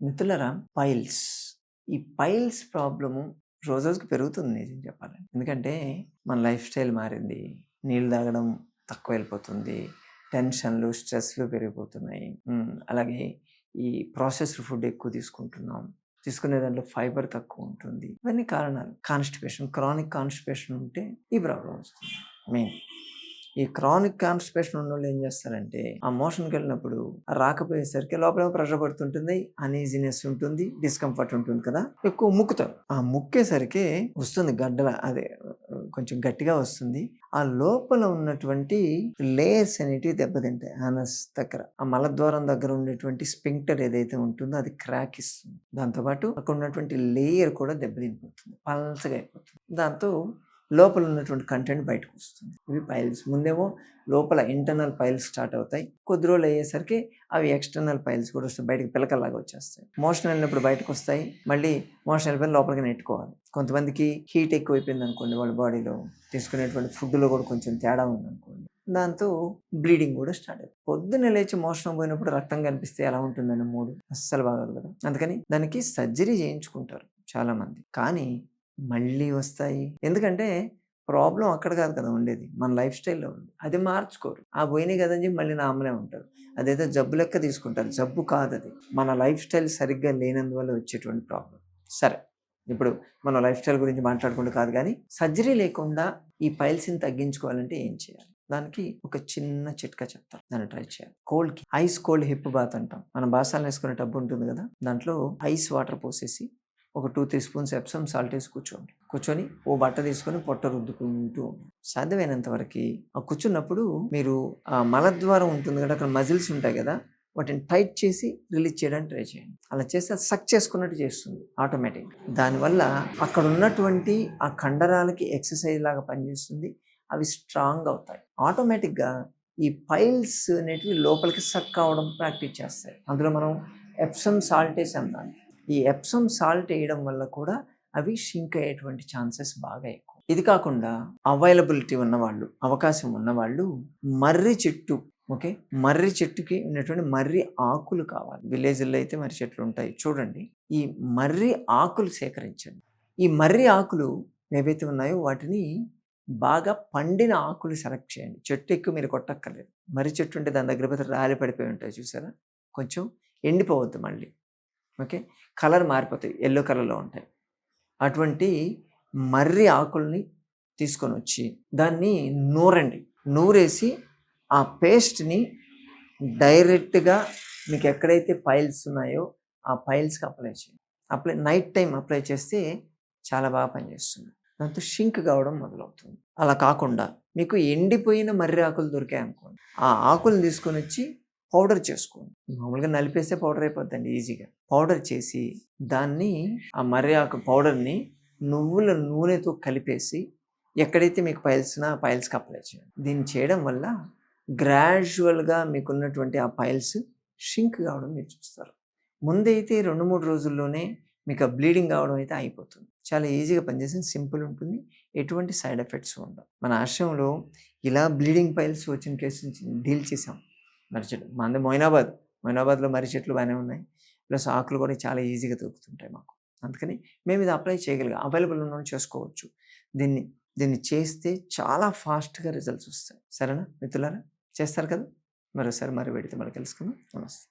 మిత్రులారా, పైల్స్. ఈ piles problem రోజుకి పెరుగుతుంది నిజం చెప్పాలంటే. ఎందుకంటే మన లైఫ్ స్టైల్ మారింది. నీళ్ళు తాగడం తక్కువైపోతుంది. టెన్షన్‌లు, స్ట్రెస్‌లు పెరిగిపోతున్నాయి. అలాగే ఈ ప్రాసెస్డ్ ఫుడ్ ఎక్కువ తీసుకుంటున్నాం. తీసుకునే దాంట్లో ఫైబర్ తక్కువ ఉంటుంది. ఇవన్నీ కారణాలు. కాన్‌స్టిపేషన్, క్రానిక్ కాన్‌స్టిపేషన్ ఉంటే ఈ ప్రాబ్లమ్ వస్తుంది మెయిన్. ఈ క్రానిక్ కాన్‌స్టిపేషన్ ఉన్నోళ్ళు ఏం చేస్తారంటే, ఆ మోషన్‌కెళ్ళినప్పుడు రాకపోయేసరికి లోపలేమో ప్రెషర్ పడుతుంటుంది, అనీజీనెస్ ఉంటుంది, డిస్కంఫర్ట్ ఉంటుంది కదా! ఎక్కువ ముక్కుతారు. ఆ ముక్కేసరికి వస్తుంది గడ్డల అదే కొంచెం గట్టిగా వస్తుంది. ఆ లోపల ఉన్నటువంటి లేయర్స్ అనేటివి దెబ్బతింటాయి. అనస్ దగ్గర. ఆ మలద్వారం దగ్గర ఉండేటువంటి స్పింక్టర్ ఏదైతే ఉంటుందో అది క్రాక్ ఇస్తుంది. దాంతో పాటు అక్కడ ఉన్నటువంటి లేయర్ కూడా దెబ్బతినిపోతుంది. పల్చగా అయిపోతుంది. దాంతో లోపల ఉన్నటువంటి కంటెంట్ బయటకు వస్తుంది. ఇవి పైల్స్. ముందేమో లోపల ఇంటర్నల్ పైల్స్ స్టార్ట్ అవుతాయి. కొద్ది రోజులు అయ్యేసరికి అవి ఎక్స్టర్నల్ పైల్స్ కూడా వస్తాయి. బయటకి పిలకల్లాగా వచ్చేస్తాయి. మోషన్ వెళ్ళినప్పుడు బయటకు వస్తాయి. మళ్ళీ మోషన్ వెళ్ళిపోయిన లోపలికి నెట్టుకోవాలి. కొంతమందికి హీట్ ఎక్కువైపోయింది అనుకోండి, వాళ్ళ బాడీలో తీసుకునేటువంటి ఫుడ్లో కూడా కొంచెం తేడా ఉందనుకోండి, దాంతో బ్లీడింగ్ కూడా స్టార్ట్ అవుతుంది. పొద్దున్న లేచి మోషన్ పోయినప్పుడు రక్తం కనిపిస్తే ఎలా ఉంటుందని మూడు అస్సలు బాగోదు కదా. అందుకని దానికి సర్జరీ చేయించుకుంటారు చాలామంది. కానీ మళ్ళీ వస్తాయి. ఎందుకంటే ప్రాబ్లమ్ అక్కడ కాదు కదా ఉండేది. మన లైఫ్ స్టైల్‌లో ఉంది. అది మార్చుకోరు. ఆ పోయినాయి కదని చెప్పి మళ్ళీ నార్మలే ఉంటారు. అదేదో జబ్బు లెక్క తీసుకుంటారు. జబ్బు కాదది. మన లైఫ్ స్టైల్ సరిగ్గా లేనందువల్ల వచ్చేటువంటి ప్రాబ్లమ్. సరే, ఇప్పుడు మన లైఫ్ స్టైల్ గురించి మాట్లాడుకుంటూ కాదు కానీ, సర్జరీ లేకుండా ఈ పైల్స్‌ని తగ్గించుకోవాలంటే ఏం చేయాలి? దానికి ఒక చిన్న చిట్కా చెప్తా. దాన్ని ట్రై చేయాలి. కోల్డ్‌కి ఐస్ కోల్డ్ హిప్ బాత్ అంటాం. మనం బాసాలను వేసుకునే టబ్ ఉంటుంది కదా! దాంట్లో ఐస్ వాటర్ పోసేసి ఒక 2-3 స్పూన్స్ ఎప్సమ్ సాల్ట్ వేసి కూర్చోండి. కూర్చొని ఓ బట్ట తీసుకొని పొట్ట రుద్దుకుంటూ ఉండండి. సాధ్యమైనంత వరకు ఆ కూర్చున్నప్పుడు మీరు ఆ మలద్వారం ఉంటుంది కదా, అక్కడ మజిల్స్ ఉంటాయి కదా, వాటిని టైట్ చేసి రిలీజ్ చేయడానికి ట్రై చేయండి. అలా చేస్తే అది సక్ చేసుకున్నట్టు చేస్తుంది ఆటోమేటిక్. దానివల్ల అక్కడ ఉన్నటువంటి ఆ కండరాలకి ఎక్సర్సైజ్ లాగా పనిచేస్తుంది. అవి స్ట్రాంగ్ అవుతాయి. ఆటోమేటిక్గా ఈ పైల్స్ అనేటివి లోపలికి సక్ కావడం ప్రాక్టీస్ చేస్తాయి. అందులో మనం ఎప్సమ్ సాల్ట్ వేసాం దాన్ని. ఈ ఎప్సమ్ సాల్ట్ వేయడం వల్ల కూడా అవి షింక్ అయ్యేటువంటి ఛాన్సెస్ బాగా ఎక్కువ. ఇది కాకుండా అవైలబిలిటీ ఉన్నవాళ్ళు, అవకాశం ఉన్నవాళ్ళు మర్రి చెట్టు, ఓకే, మర్రి చెట్టుకి ఉన్నటువంటి మర్రి ఆకులు కావాలి. విలేజ్లో అయితే మర్రి చెట్లు ఉంటాయి చూడండి. ఈ మర్రి ఆకులు సేకరించండి. ఈ మర్రి ఆకులు ఏవైతే ఉన్నాయో వాటిని బాగా పండిన ఆకులు సెలెక్ట్ చేయండి. చెట్టు ఎక్కువ మీరు కొట్టక్కర్లేదు. మర్రి చెట్టు ఉంటే దాని దగ్గర పోతే రాలి పడిపోయి ఉంటాయి చూసారా, కొంచెం ఎండిపోవద్దు మళ్ళీ, ఓకే, కలర్ మారిపోతాయి, ఎల్లో కలర్లో ఉంటాయి. అటువంటి మర్రి ఆకుల్ని తీసుకొని వచ్చి దాన్ని నూరండి. నూరేసి ఆ పేస్ట్ని డైరెక్ట్గా మీకు ఎక్కడైతే పైల్స్ ఉన్నాయో ఆ పైల్స్కి అప్లై చేయండి. నైట్ టైం అప్లై చేస్తే చాలా బాగా పనిచేస్తుంది. దాంతో షింక్ కావడం మొదలవుతుంది. అలా కాకుండా మీకు ఎండిపోయిన మర్రి ఆకులు దొరికాయి అనుకోండి, ఆ ఆకులు తీసుకొని వచ్చి పౌడర్ చేసుకోండి. మామూలుగా నలిపేస్తే పౌడర్ అయిపోద్దండి ఈజీగా. పౌడర్ చేసి దాన్ని ఆ మర్రి ఆకు పౌడర్ని నువ్వుల నూనెతో కలిపేసి ఎక్కడైతే మీకు పైల్స్‌నా ఆ పైల్స్‌కి అప్లై చేయండి. దీన్ని చేయడం వల్ల గ్రాడ్యువల్‌గా మీకున్నటువంటి ఆ పైల్స్ షింక్ కావడం మీరు చూస్తారు. ముందైతే 2-3 రోజుల్లోనే మీకు ఆ బ్లీడింగ్ కావడం అయితే అయిపోతుంది. చాలా ఈజీగా పనిచేసింది, సింపుల్ ఉంటుంది. ఎటువంటి సైడ్ ఎఫెక్ట్స్ ఉండవు. మన ఆశ్రమంలో ఇలా బ్లీడింగ్ పైల్స్ వచ్చిన కేసు డీల్ చేసాం. మర్రి చెట్టు మనది మొయినాబాద్‌లో మర్రి చెట్లు బాగానే ఉన్నాయి. ప్లస్ ఆకులు కూడా చాలా ఈజీగా దొరుకుతుంటాయి మాకు. అందుకని మేము ఇది అప్లై చేయగలిగాం. అవైలబుల్ ఉన్నోళ్ళు చేసుకోవచ్చు. దీన్ని దీన్ని చేస్తే చాలా ఫాస్ట్‌గా రిజల్ట్స్ వస్తాయి. సరేనా మిత్రులారా? చేస్తారు కదా? మరోసారి మరి వీడితో మళ్ళీ కలుసుకుందాం. నమస్తే.